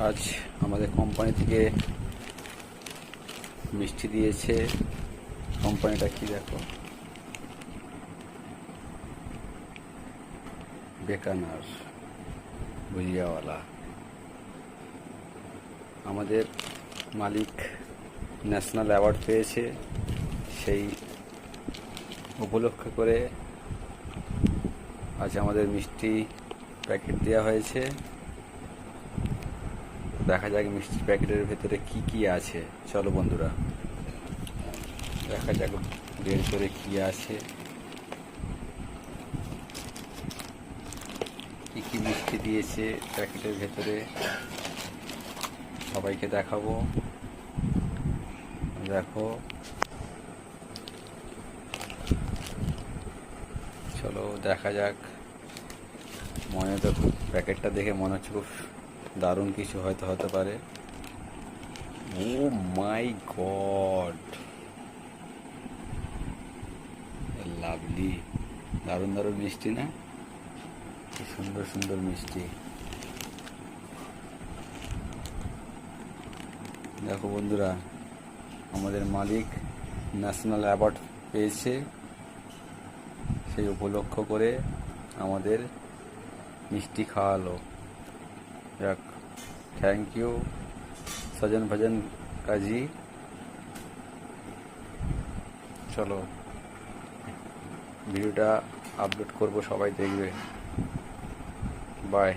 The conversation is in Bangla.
আজ আমাদের কোম্পানি থেকে মিষ্টি দিয়েছে। কোম্পানিটা কি দেখো, বেকানার ভুজিয়াওয়ালা। আমাদের মালিক ন্যাশনাল অ্যাওয়ার্ড পেয়েছে, সেই উপলক্ষ করে আজ আমাদের মিষ্টি প্যাকেট দেওয়া হয়েছে। দেখা যাক মিষ্টির প্যাকেটের ভেতরে কি কি আছে। চলো বন্ধুরা, দেখা যাক বের করে কি আছে, কি কি মিষ্টি দিয়েছে প্যাকেটের ভেতরে সবাইকে দেখাবো। দেখো, চলো দেখা যাক। মনে তো খুব, প্যাকেটটা দেখে মনে হচ্ছে খুব দারুণ কিছু হয়তো হতে পারে। ও মাই গড, লাভলি, দারুণ দারুণ মিষ্টি না? কি সুন্দর সুন্দর মিষ্টি। দেখো বন্ধুরা, আমাদের মালিক ন্যাশনাল অ্যাওয়ার্ড পেয়েছে, সেই উপলক্ষ করে আমাদের মিষ্টি খাওয়ালো। যাক, থ্যাংক ইউ সজন ভজন কাজী। চলো ভিডিওটা আপলোড করব, সবাই দেখবে। বাই।